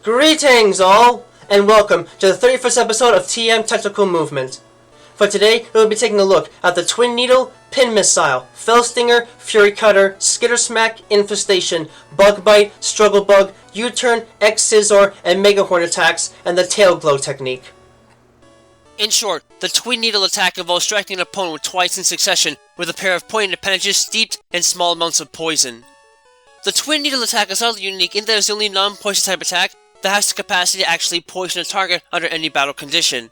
Greetings all, and welcome to the 31st episode of TM Technical Movement. For today, we will be taking a look at the Twineedle, Pin Missile, Fell Stinger, Fury Cutter, Skitter Smack, Infestation, Bug Bite, Struggle Bug, U-Turn, X-Scissor and Megahorn attacks, and the Tail Glow technique. In short, the Twineedle attack involves striking an opponent twice in succession with a pair of pointed appendages steeped in small amounts of poison. The Twineedle attack is oddly unique in that it is the only non-poison type attack that has the capacity to actually poison a target under any battle condition.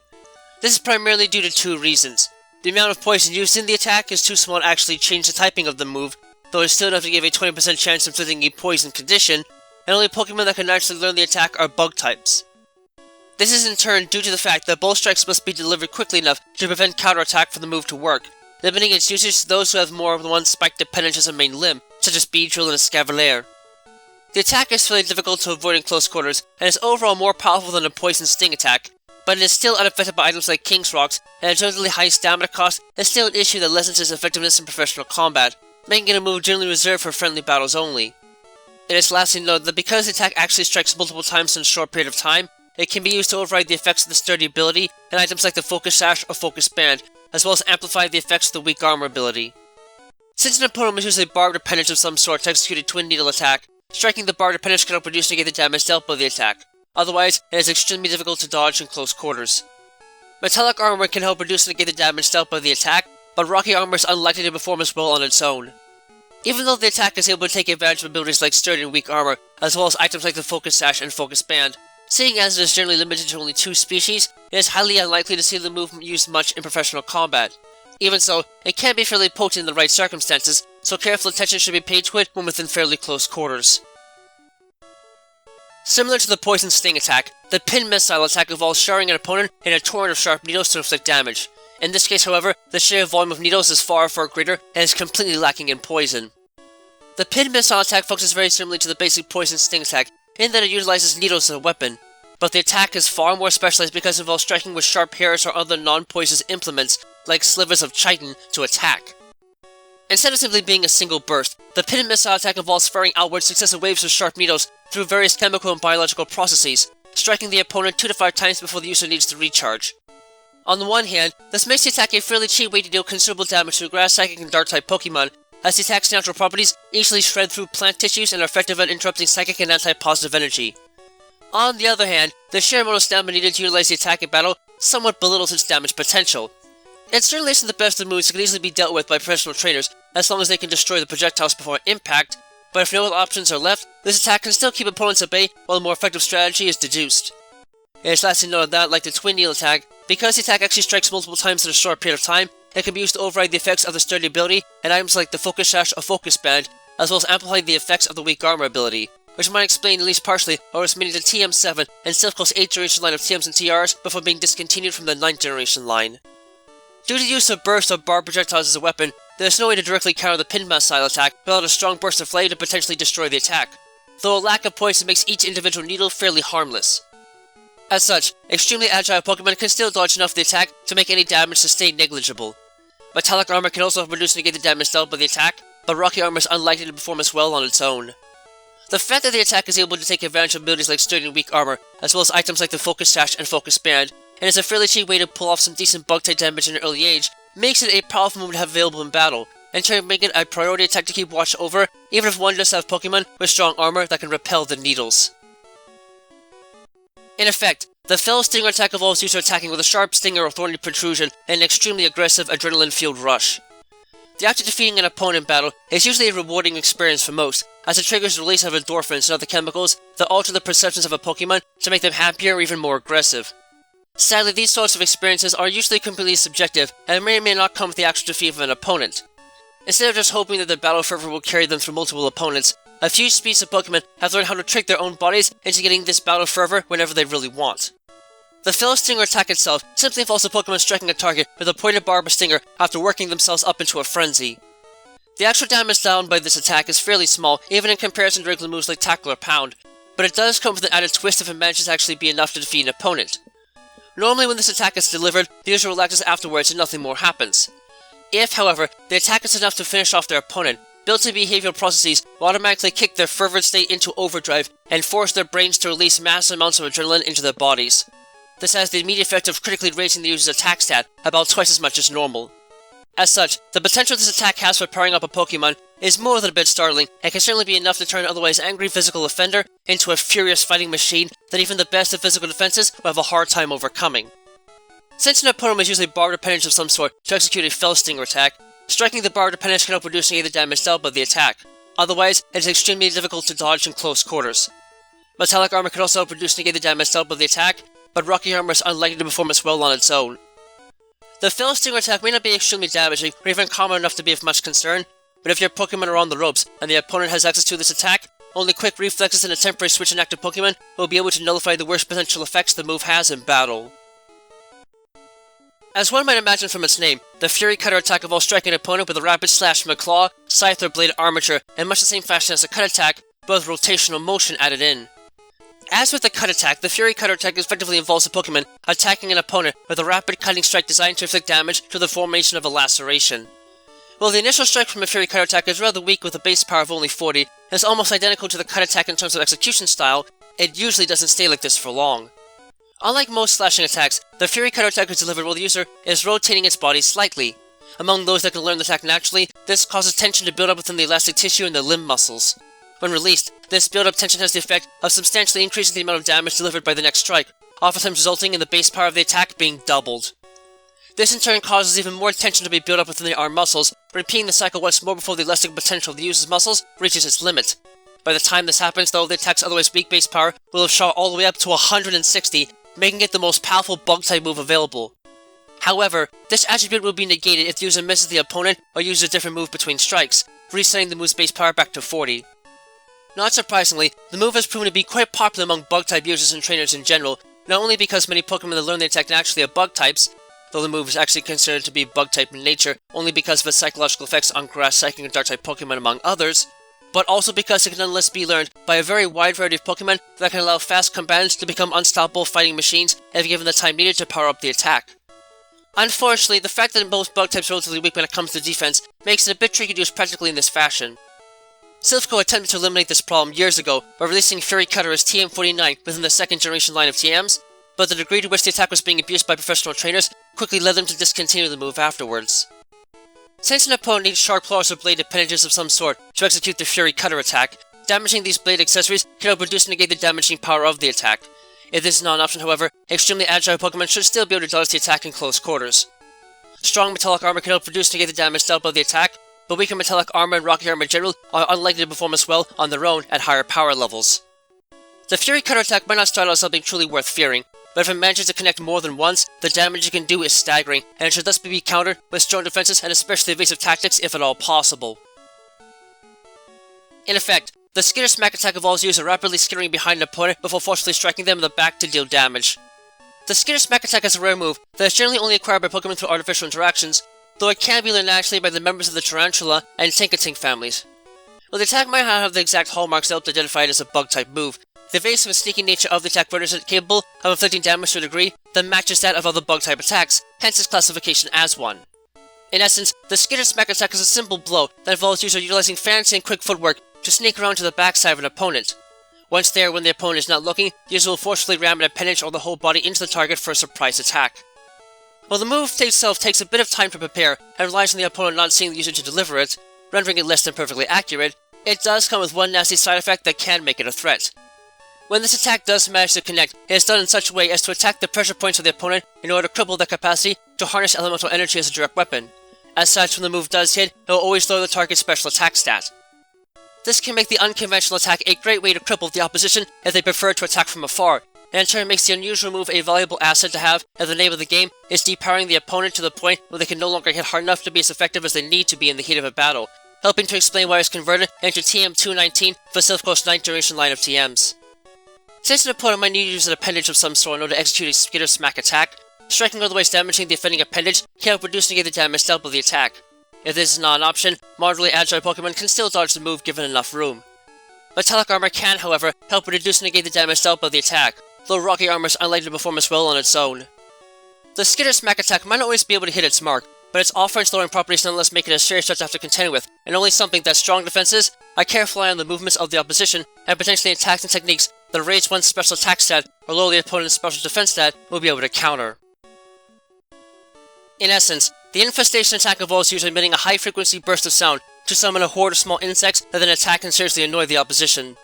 This is primarily due to two reasons. The amount of poison used in the attack is too small to actually change the typing of the move, though it is still enough to give a 20% chance of inflicting a poison condition, and only Pokemon that can naturally learn the attack are bug types. This is in turn due to the fact that both strikes must be delivered quickly enough to prevent counterattack for the move to work, limiting its usage to those who have more than one spiked appendage as a main limb, such as Beedrill and Escavalier. The attack is fairly difficult to avoid in close quarters, and is overall more powerful than a Poison Sting attack, but it is still unaffected by items like King's Rocks, and its relatively high stamina cost is still an issue that lessens its effectiveness in professional combat, making it a move generally reserved for friendly battles only. It is lastly noted that because the attack actually strikes multiple times in a short period of time, it can be used to override the effects of the Sturdy ability and items like the Focus Sash or Focus Band, as well as amplify the effects of the Weak Armor ability. Since an opponent must use a barbed appendage of some sort to execute a Twineedle attack, striking the barbed appendage cannot produce negate the damage dealt by the attack. Otherwise, it is extremely difficult to dodge in close quarters. Metallic Armor can help reduce and negate the damage dealt by the attack, but Rocky Armor is unlikely to perform as well on its own. Even though the attack is able to take advantage of abilities like Sturdy and Weak Armor, as well as items like the Focus Sash and Focus Band, seeing as it is generally limited to only two species, it is highly unlikely to see the move used much in professional combat. Even so, it can be fairly potent in the right circumstances, so careful attention should be paid to it when within fairly close quarters. Similar to the Poison Sting attack, the Pin Missile attack involves showering an opponent in a torrent of sharp needles to inflict damage. In this case, however, the sheer volume of needles is far greater and is completely lacking in poison. The Pin Missile attack focuses very similarly to the basic Poison Sting attack, in that it utilizes needles as a weapon, but the attack is far more specialized because it involves striking with sharp hairs or other non-poisonous implements, like slivers of chitin, to attack. Instead of simply being a single burst, the Pin Missile attack involves firing outward successive waves of sharp needles through various chemical and biological processes, striking the opponent 2 to 5 times before the user needs to recharge. On the one hand, this makes the attack a fairly cheap way to deal considerable damage to Grass, Psychic, and Dark-type Pokemon, as the attack's natural properties easily shred through plant tissues and are effective at interrupting psychic and anti-positive energy. On the other hand, the sheer amount of stamina needed to utilize the attack in battle somewhat belittles its damage potential. It certainly isn't the best of moves that can easily be dealt with by professional trainers, as long as they can destroy the projectiles before impact, but if no other options are left, this attack can still keep opponents at bay while a more effective strategy is deduced. It is lastly noted that, like the Twineedle attack, because the attack actually strikes multiple times in a short period of time, it can be used to override the effects of the Sturdy ability and items like the Focus Sash or Focus Band, as well as amplify the effects of the Weak Armor ability, which might explain at least partially why it was made into TM7 and Silphco's 8th generation line of TMs and TRs before being discontinued from the 9th generation line. Due to the use of burst or barbed projectiles as a weapon, there is no way to directly counter the Pin Missile attack without a strong burst of flame to potentially destroy the attack, though a lack of poison makes each individual needle fairly harmless. As such, extremely agile Pokemon can still dodge enough of the attack to make any damage sustained negligible. Metallic Armor can also reduce and negate the damage dealt by the attack, but Rocky Armor is unlikely to perform as well on its own. The fact that the attack is able to take advantage of abilities like Sturdy and Weak Armor, as well as items like the Focus Sash and Focus Band, and is a fairly cheap way to pull off some decent bug-type damage in an early age, makes it a powerful move to have available in battle, and try to make it a priority attack to keep watch over, even if one does have Pokemon with strong armor that can repel the needles. In effect, the Fell Stinger attack involves user attacking with a sharp stinger or thorny protrusion and an extremely aggressive adrenaline-fueled rush. The act of defeating an opponent in battle is usually a rewarding experience for most, as it triggers the release of endorphins and other chemicals that alter the perceptions of a Pokemon to make them happier or even more aggressive. Sadly, these sorts of experiences are usually completely subjective and may or may not come with the actual defeat of an opponent. Instead of just hoping that their battle fervor will carry them through multiple opponents, a few species of Pokemon have learned how to trick their own bodies into getting this battle fervor whenever they really want. The Fell Stinger attack itself simply involves a Pokemon striking a target with a pointed barb or stinger after working themselves up into a frenzy. The actual damage done by this attack is fairly small, even in comparison to regular moves like Tackle or Pound, but it does come with an added twist if it manages to actually be enough to defeat an opponent. Normally when this attack is delivered, the user relaxes afterwards and nothing more happens. If, however, the attack is enough to finish off their opponent, built-in behavioral processes will automatically kick their fervent state into overdrive and force their brains to release massive amounts of adrenaline into their bodies. This has the immediate effect of critically raising the user's attack stat about twice as much as normal. As such, the potential this attack has for powering up a Pokémon is more than a bit startling, and can certainly be enough to turn an otherwise angry physical offender into a furious fighting machine that even the best of physical defenses will have a hard time overcoming. Since an opponent is usually barred appendage of some sort to execute a Fell Stinger attack, striking the barred appendage can help reduce the damage dealt by the attack. Otherwise, it is extremely difficult to dodge in close quarters. Metallic armor can also help reduce the damage dealt by the attack, but rocky armor is unlikely to perform as well on its own. The Fell Stinger attack may not be extremely damaging or even common enough to be of much concern, but if your Pokémon are on the ropes and the opponent has access to this attack, only quick reflexes and a temporary switch in active Pokémon will be able to nullify the worst potential effects the move has in battle. As one might imagine from its name, the Fury Cutter attack involves striking an opponent with a rapid slash from a claw, scythe or blade armature in much the same fashion as a cut attack, but with rotational motion added in. As with the cut attack, the Fury Cutter attack effectively involves a Pokémon attacking an opponent with a rapid cutting strike designed to inflict damage through the formation of a laceration. While the initial strike from a Fury Cutter attack is rather weak with a base power of only 40, and is almost identical to the cut attack in terms of execution style, it usually doesn't stay like this for long. Unlike most slashing attacks, the Fury Cutter attack is delivered while the user is rotating its body slightly. Among those that can learn the attack naturally, this causes tension to build up within the elastic tissue in the limb muscles. When released, this build-up tension has the effect of substantially increasing the amount of damage delivered by the next strike, oftentimes resulting in the base power of the attack being doubled. This in turn causes even more tension to be built up within the arm muscles, repeating the cycle once more before the elastic potential of the user's muscles reaches its limit. By the time this happens, though, the attack's otherwise weak base power will have shot all the way up to 160, making it the most powerful bug-type move available. However, this attribute will be negated if the user misses the opponent or uses a different move between strikes, resetting the move's base power back to 40. Not surprisingly, the move has proven to be quite popular among bug-type users and trainers in general, not only because many Pokémon that learn the attack naturally are bug-types, though the move is actually considered to be bug-type in nature only because of its psychological effects on grass, psychic, and dark-type Pokémon among others, but also because it can nonetheless be learned by a very wide variety of Pokémon that can allow fast combatants to become unstoppable fighting machines if given the time needed to power up the attack. Unfortunately, the fact that most bug-types are relatively weak when it comes to defense makes it a bit tricky to use practically in this fashion. Silphco attempted to eliminate this problem years ago by releasing Fury Cutter as TM49 within the second generation line of TMs, but the degree to which the attack was being abused by professional trainers quickly led them to discontinue the move afterwards. Since an opponent needs sharp claws or blade appendages of some sort to execute the Fury Cutter attack, damaging these blade accessories can help reduce and negate the damaging power of the attack. If this is not an option, however, extremely agile Pokémon should still be able to dodge the attack in close quarters. Strong metallic armor can help reduce and negate the damage dealt by the attack, but weaker metallic armor and rocky armor in general are unlikely to perform as well on their own at higher power levels. The Fury Cutter attack might not start out as something truly worth fearing, but if it manages to connect more than once, the damage it can do is staggering, and it should thus be countered with strong defenses and especially evasive tactics if at all possible. In effect, the Skitter Smack attack involves the user rapidly skittering behind an opponent before forcefully striking them in the back to deal damage. The Skitter Smack attack is a rare move that is generally only acquired by Pokémon through artificial interactions, though it can be learned naturally by the members of the Tarantula and Tinkatink families. While the attack might not have the exact hallmarks that help to identify it as a bug-type move, the evasive and sneaky nature of the attack renders it capable of inflicting damage to a degree that matches that of other bug-type attacks, hence its classification as one. In essence, the Skitter Smack attack is a simple blow that involves the user utilizing fancy and quick footwork to sneak around to the backside of an opponent. Once there, when the opponent is not looking, the user will forcefully ram an appendage or the whole body into the target for a surprise attack. While the move itself takes a bit of time to prepare and relies on the opponent not seeing the user to deliver it, rendering it less than perfectly accurate, it does come with one nasty side effect that can make it a threat. When this attack does manage to connect, it is done in such a way as to attack the pressure points of the opponent in order to cripple their capacity to harness elemental energy as a direct weapon. As such, when the move does hit, it will always lower the target's special attack stat. This can make the unconventional attack a great way to cripple the opposition if they prefer to attack from afar, and in turn makes the unusual move a valuable asset to have if the name of the game is depowering the opponent to the point where they can no longer hit hard enough to be as effective as they need to be in the heat of a battle, helping to explain why it was converted into TM219 for Silphco's 9th generation line of TMs. Since an opponent might need to use an appendage of some sort in order to execute a Skitter Smack attack, striking or otherwise damaging the offending appendage can help reduce and negate the damage dealt by the attack. If this is not an option, moderately agile Pokémon can still dodge the move given enough room. Metallic armor can, however, help reduce and negate the damage dealt by the attack, though rocky armor is unlikely to perform as well on its own. The Skitter Smack attack might not always be able to hit its mark, but its offense-lowering properties nonetheless make it a serious threat to have to contend with, and only something that strong defenses, a careful eye on the movements of the opposition, and potentially attacks and techniques that raise one's special attack stat or lower the opponent's special defense stat will be able to counter. In essence, the Infestation attack evolves using emitting a high-frequency burst of sound to summon a horde of small insects that then attack and seriously annoy the opposition.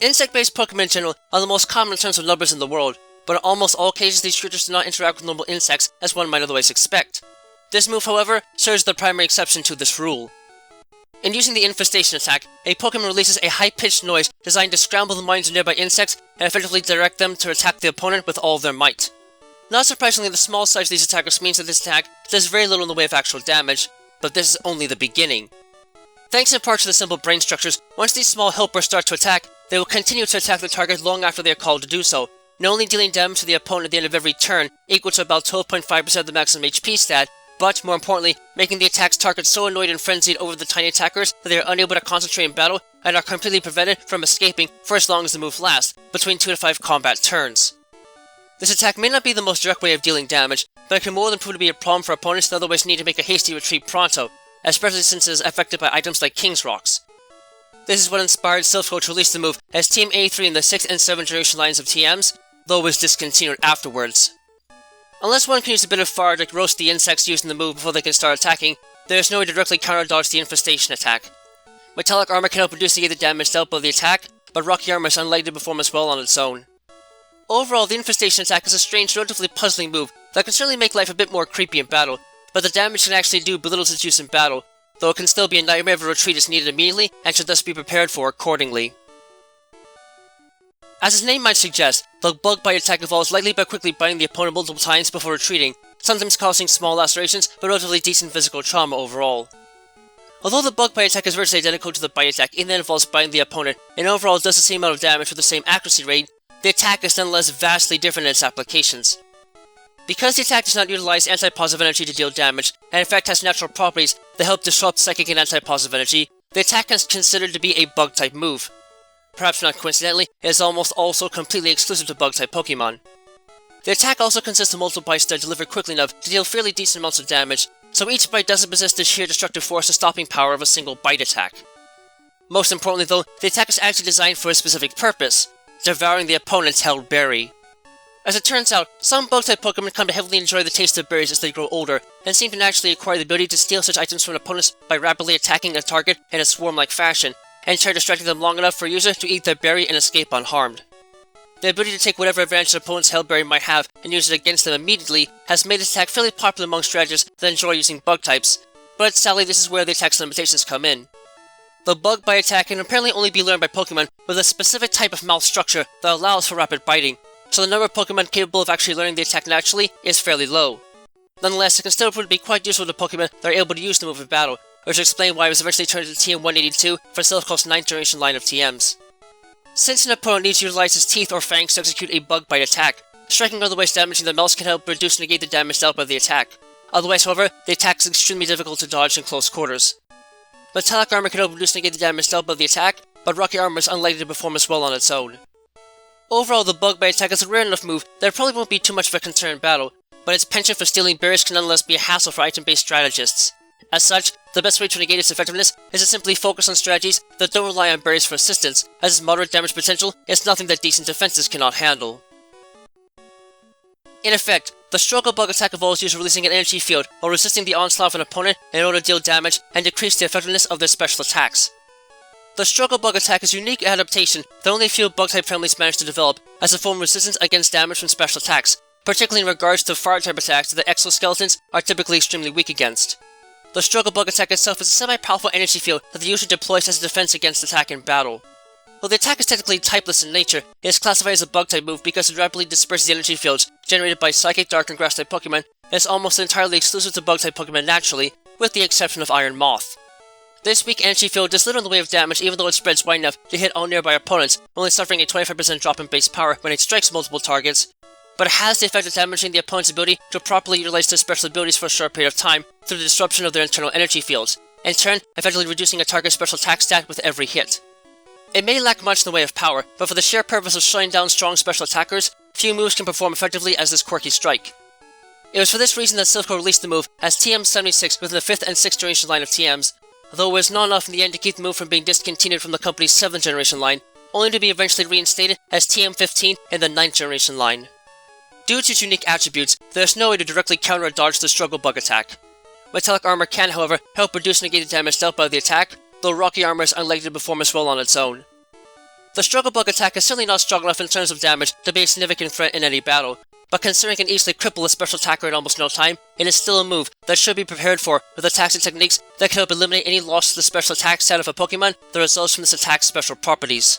Insect-based Pokemon in general are the most common in terms of numbers in the world, but in almost all cases these creatures do not interact with normal insects as one might otherwise expect. This move, however, serves as the primary exception to this rule. In using the Infestation attack, a Pokemon releases a high-pitched noise designed to scramble the minds of nearby insects and effectively direct them to attack the opponent with all their might. Not surprisingly, the small size of these attackers means that this attack does very little in the way of actual damage, but this is only the beginning. Thanks in part to the simple brain structures, once these small helpers start to attack, they will continue to attack the target long after they are called to do so, not only dealing damage to the opponent at the end of every turn, equal to about 12.5% of the maximum HP stat, but, more importantly, making the attack's target so annoyed and frenzied over the tiny attackers that they are unable to concentrate in battle and are completely prevented from escaping for as long as the move lasts, between 2 to 5 combat turns. This attack may not be the most direct way of dealing damage, but it can more than prove to be a problem for opponents that otherwise need to make a hasty retreat pronto, especially since it is affected by items like King's Rocks. This is what inspired Silph to release the move as Team A3 in the 6th and 7th generation lines of TMs, though it was discontinued afterwards. Unless one can use a bit of fire to roast the insects using the move before they can start attacking, there is no way to directly counter-dodge the Infestation attack. Metallic armor can help reduce the damage dealt by the attack, but rocky armor is unlikely to perform as well on its own. Overall, the Infestation attack is a strange, relatively puzzling move that can certainly make life a bit more creepy in battle, but the damage can actually do belittles its use in battle, though it can still be a nightmare if a retreat is needed immediately and should thus be prepared for accordingly. As its name might suggest, the bug bite attack evolves likely by quickly biting the opponent multiple times before retreating, sometimes causing small lacerations but relatively decent physical trauma overall. Although the bug bite attack is virtually identical to the bite attack in that it involves biting the opponent and overall does the same amount of damage with the same accuracy rate, the attack is nonetheless vastly different in its applications. Because the attack does not utilize anti-positive energy to deal damage, and in fact has natural properties that help disrupt psychic and anti-positive energy, the attack is considered to be a bug-type move. Perhaps not coincidentally, it is almost also completely exclusive to bug-type Pokemon. The attack also consists of multiple bites that are delivered quickly enough to deal fairly decent amounts of damage, so each bite doesn't possess the sheer destructive force and stopping power of a single bite attack. Most importantly though, the attack is actually designed for a specific purpose: devouring the opponent's held berry. As it turns out, some bug-type Pokemon come to heavily enjoy the taste of berries as they grow older, and seem to naturally acquire the ability to steal such items from opponents by rapidly attacking a target in a swarm-like fashion, and try distracting them long enough for a user to eat their berry and escape unharmed. The ability to take whatever advantage an opponent's held berry might have and use it against them immediately has made this attack fairly popular among strategists that enjoy using bug types, but sadly this is where the attack's limitations come in. The bug bite attack can apparently only be learned by Pokemon with a specific type of mouth structure that allows for rapid biting, so the number of Pokemon capable of actually learning the attack naturally is fairly low. Nonetheless, it can still prove to be quite useful to Pokemon that are able to use the move in battle, which explains why it was eventually turned into TM-182 for Silph's 9th generation line of TMs. Since an opponent needs to utilize his teeth or fangs to execute a bug bite attack, striking or otherwise damaging them else can help reduce and negate the damage dealt by the attack. Otherwise, however, the attack is extremely difficult to dodge in close quarters. Metallic armor can help reduce and negate the damage dealt by the attack, but rocky armor is unlikely to perform as well on its own. Overall, the bug bite attack is a rare enough move that it probably won't be too much of a concern in battle, but its penchant for stealing berries can nonetheless be a hassle for item-based strategists. As such, the best way to negate its effectiveness is to simply focus on strategies that don't rely on berries for assistance, as its moderate damage potential is nothing that decent defenses cannot handle. In effect, the Struggle Bug attack evolves using releasing an energy field while resisting the onslaught of an opponent in order to deal damage and decrease the effectiveness of their special attacks. The Struggle Bug attack is a unique adaptation that only a few bug-type families manage to develop as a form of resistance against damage from special attacks, particularly in regards to fire-type attacks that the exoskeletons are typically extremely weak against. The Struggle Bug attack itself is a semi-powerful energy field that the user deploys as a defense against attack in battle. Though the attack is technically typeless in nature, it is classified as a bug-type move because it rapidly disperses the energy fields generated by Psychic, Dark, and Grass-type Pokemon, and is almost entirely exclusive to bug-type Pokemon naturally, with the exception of Iron Moth. This weak energy field does little in the way of damage even though it spreads wide enough to hit all nearby opponents, only suffering a 25% drop in base power when it strikes multiple targets, but it has the effect of damaging the opponent's ability to properly utilize their special abilities for a short period of time through the disruption of their internal energy fields, in turn effectively reducing a target's special attack stat with every hit. It may lack much in the way of power, but for the sheer purpose of shutting down strong special attackers, few moves can perform effectively as this quirky strike. It was for this reason that Silph Co released the move as TM76 within the 5th and 6th generation line of TMs, though it was not enough in the end to keep the move from being discontinued from the company's 7th generation line, only to be eventually reinstated as TM15 in the 9th generation line. Due to its unique attributes, there is no way to directly counter or dodge the Struggle Bug attack. Metallic armor can, however, help reduce negative damage dealt by the attack, though rocky armor is unlikely to perform as well on its own. The Struggle Bug attack is certainly not strong enough in terms of damage to be a significant threat in any battle, but considering it can easily cripple a special attacker in almost no time, it is still a move that should be prepared for with attacks and techniques that can help eliminate any loss to the special attack stat of a Pokemon that results from this attack's special properties.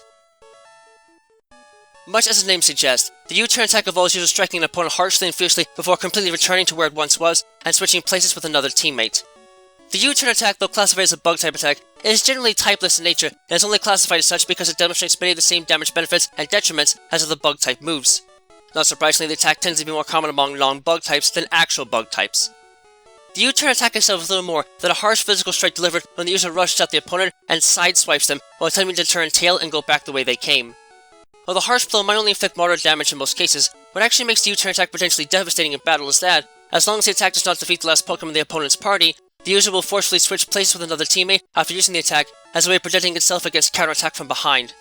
Much as the name suggests, the U-turn attack involves user striking an opponent harshly and fiercely before completely returning to where it once was and switching places with another teammate. The U-turn attack, though classified as a bug-type attack, is generally typeless in nature and is only classified as such because it demonstrates many of the same damage benefits and detriments as other bug-type moves. Not surprisingly, the attack tends to be more common among non-bug types than actual bug types. The U-turn attack itself is little more than a harsh physical strike delivered when the user rushes at the opponent and sideswipes them while attempting to turn tail and go back the way they came. While the harsh blow might only inflict moderate damage in most cases, what actually makes the U-turn attack potentially devastating in battle is that, as long as the attack does not defeat the last Pokemon in the opponent's party, the user will forcefully switch places with another teammate after using the attack as a way of protecting itself against counterattack from behind.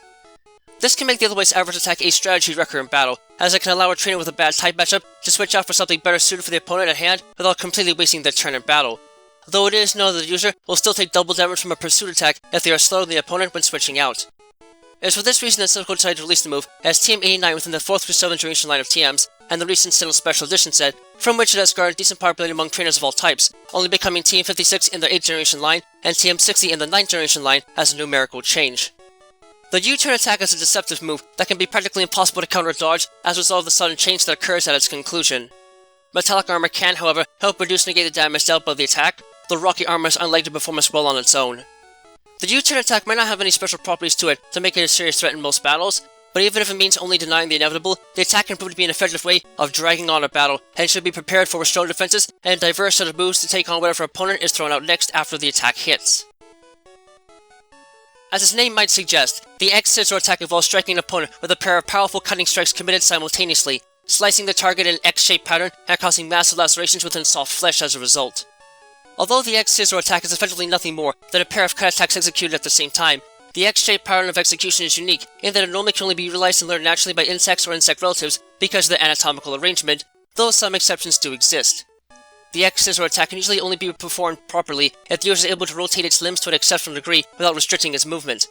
This can make the otherwise average attack a strategy wrecker in battle, as it can allow a trainer with a bad type matchup to switch out for something better suited for the opponent at hand without completely wasting their turn in battle. Though it is known that the user will still take double damage from a pursuit attack if they are slower than the opponent when switching out. It is for this reason that Silph Co decided to release the move as TM89 within the 4th through 7th generation line of TMs, and the recent Sinnoh Special Edition set, from which it has garnered decent popularity among trainers of all types, only becoming TM56 in the 8th generation line and TM60 in the 9th generation line as a numerical change. The U-turn attack is a deceptive move that can be practically impossible to counter or dodge as a result of the sudden change that occurs at its conclusion. Metallic armor can, however, help reduce negative damage dealt by the attack, though rocky armor is unlikely to perform as well on its own. The U-turn attack might not have any special properties to it to make it a serious threat in most battles, but even if it means only denying the inevitable, the attack can prove to be an effective way of dragging on a battle, and should be prepared for strong defenses and a diverse set of moves to take on whatever opponent is thrown out next after the attack hits. As its name might suggest, the X-Scissor attack involves striking an opponent with a pair of powerful cutting strikes committed simultaneously, slicing the target in an X-shaped pattern and causing massive lacerations within soft flesh as a result. Although the X-Scissor attack is effectively nothing more than a pair of cut attacks executed at the same time, the X-shaped pattern of execution is unique in that it normally can only be utilized and learned naturally by insects or insect relatives because of the anatomical arrangement, though some exceptions do exist. The X-Scissor attack can usually only be performed properly if the user is able to rotate its limbs to an exceptional degree without restricting its movement.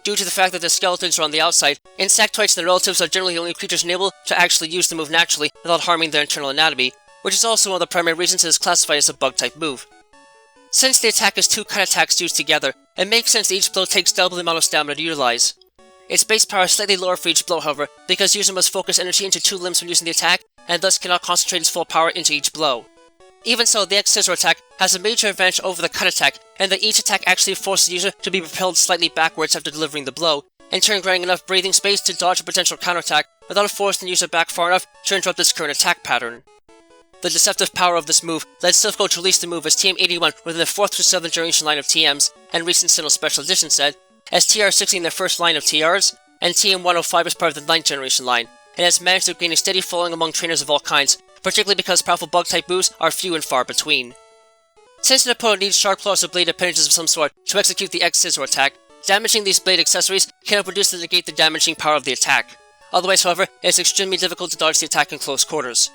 Due to the fact that the skeletons are on the outside, insectoids and their relatives are generally the only creatures unable to actually use the move naturally without harming their internal anatomy, which is also one of the primary reasons it is classified as a bug-type move. Since the attack is two cut attacks used together, it makes sense that each blow takes double the amount of stamina to utilize. Its base power is slightly lower for each blow, however, because the user must focus energy into two limbs when using the attack, and thus cannot concentrate its full power into each blow. Even so, the X-Scissor attack has a major advantage over the cut attack, and that each attack actually forces the user to be propelled slightly backwards after delivering the blow, in turn granting enough breathing space to dodge a potential counterattack without forcing the user back far enough to interrupt its current attack pattern. The deceptive power of this move led Silph Co to release the move as TM81 within the 4th through 7th generation line of TMs, and recent Sinnoh Special Edition set, as TR60 in their first line of TRs, and TM105 as part of the 9th generation line, and has managed to gain a steady following among trainers of all kinds, particularly because powerful bug-type moves are few and far between. Since an opponent needs sharp claws or blade appendages of some sort to execute the X-Scissor attack, damaging these blade accessories can help reduce and negate the damaging power of the attack. Otherwise, however, it is extremely difficult to dodge the attack in close quarters.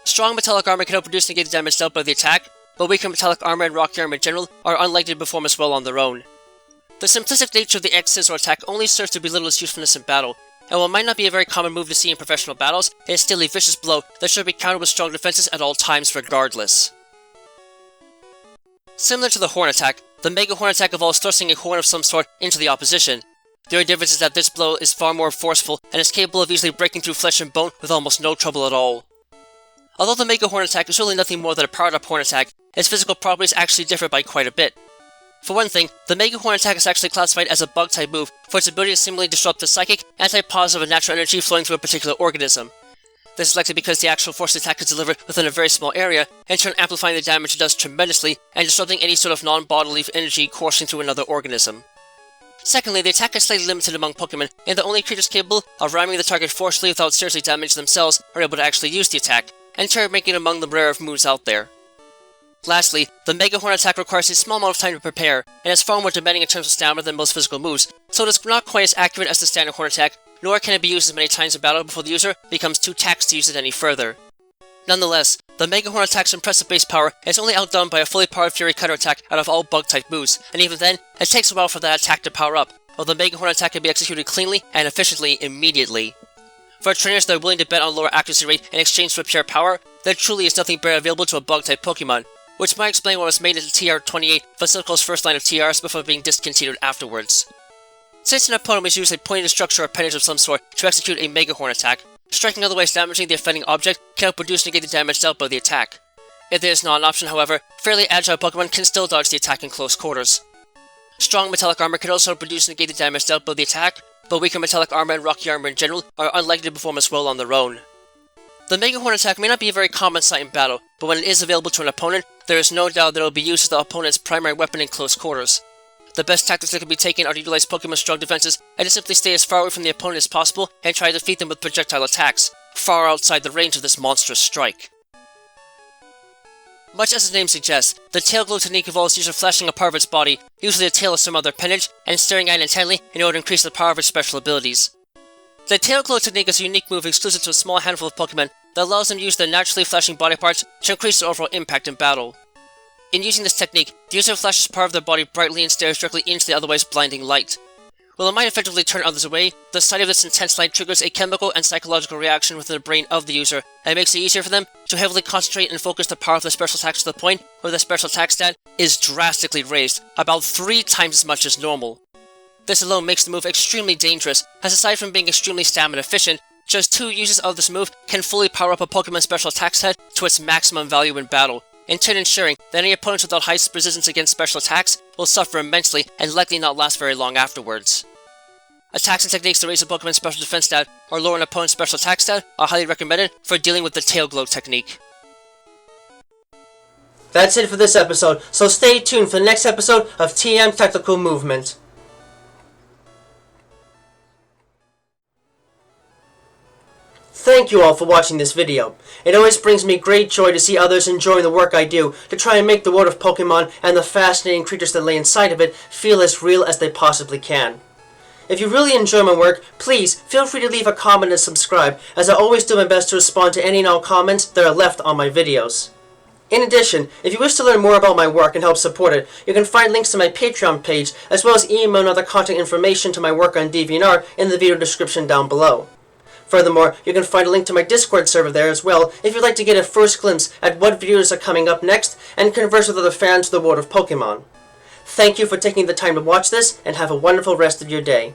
Strong metallic armor can help reduce and negate the damage dealt by the attack, but weaker metallic armor and rocky armor in general are unlikely to perform as well on their own. The simplistic nature of the X-Scissor attack only serves to belittle its usefulness in battle, and while it might not be a very common move to see in professional battles, it is still a vicious blow that should be countered with strong defenses at all times regardless. Similar to the horn attack, the Megahorn attack involves thrusting a horn of some sort into the opposition. The only difference is that this blow is far more forceful and is capable of easily breaking through flesh and bone with almost no trouble at all. Although the Megahorn attack is really nothing more than a powered-up horn attack, its physical properties actually differ by quite a bit. For one thing, the Megahorn attack is actually classified as a bug-type move for its ability to seemingly disrupt the psychic, anti-positive and natural energy flowing through a particular organism. This is likely because the actual force attack is delivered within a very small area, in turn amplifying the damage it does tremendously and disrupting any sort of non-bodily energy coursing through another organism. Secondly, the attack is slightly limited among Pokémon, in that only creatures capable of ramming the target forcefully without seriously damaging themselves are able to actually use the attack, and try making it among the rarer moves out there. Lastly, the Megahorn attack requires a small amount of time to prepare, and is far more demanding in terms of stamina than most physical moves, so it is not quite as accurate as the standard horn attack, nor can it be used as many times in battle before the user becomes too taxed to use it any further. Nonetheless, the Megahorn attack's impressive base power is only outdone by a fully powered Fury Cutter attack out of all bug-type moves, and even then, it takes a while for that attack to power up, while the Megahorn attack can be executed cleanly and efficiently immediately. For trainers that are willing to bet on lower accuracy rate in exchange for pure power, there truly is nothing better available to a bug-type Pokemon, which might explain why it was made into TR-28 for Silco's first line of TRs before being discontinued afterwards. Since an opponent must use a pointed structure or appendage of some sort to execute a Megahorn attack, striking otherwise damaging the offending object can outproduce negative damage dealt by the attack. If there is not an option, however, fairly agile Pokemon can still dodge the attack in close quarters. Strong metallic armor can also produce negative damage dealt by the attack, but weaker metallic armor and rocky armor in general are unlikely to perform as well on their own. The Megahorn attack may not be a very common sight in battle, but when it is available to an opponent, there is no doubt that it will be used as the opponent's primary weapon in close quarters. The best tactics that can be taken are to utilize Pokemon's strong defenses and to simply stay as far away from the opponent as possible and try to defeat them with projectile attacks, far outside the range of this monstrous strike. Much as its name suggests, the tail glow technique involves the user flashing a part of its body, usually the tail of some other appendage, and staring at it intently in order to increase the power of its special abilities. The tail glow technique is a unique move exclusive to a small handful of Pokemon that allows them to use their naturally flashing body parts to increase their overall impact in battle. In using this technique, the user flashes part of their body brightly and stares directly into the otherwise blinding light. While it might effectively turn others away, the sight of this intense light triggers a chemical and psychological reaction within the brain of the user, and makes it easier for them to heavily concentrate and focus the power of their special attacks to the point where the special attack stat is drastically raised, about 3 times as much as normal. This alone makes the move extremely dangerous, as aside from being extremely stamina efficient, just 2 uses of this move can fully power up a Pokemon's special attack stat to its maximum value in battle, in turn ensuring that any opponents without high resistance against special attacks will suffer immensely and likely not last very long afterwards. Attacks and techniques to raise a Pokemon's special defense stat or lower an opponent's special attack stat are highly recommended for dealing with the tail glow technique. That's it for this episode, so stay tuned for the next episode of TM Tactical Movement. Thank you all for watching this video. It always brings me great joy to see others enjoying the work I do to try and make the world of Pokemon and the fascinating creatures that lay inside of it feel as real as they possibly can. If you really enjoy my work, please feel free to leave a comment and subscribe, as I always do my best to respond to any and all comments that are left on my videos. In addition, if you wish to learn more about my work and help support it, you can find links to my Patreon page, as well as email and other contact information to my work on DeviantArt in the video description down below. Furthermore, you can find a link to my Discord server there as well if you'd like to get a first glimpse at what videos are coming up next and converse with other fans of the world of Pokemon. Thank you for taking the time to watch this, and have a wonderful rest of your day.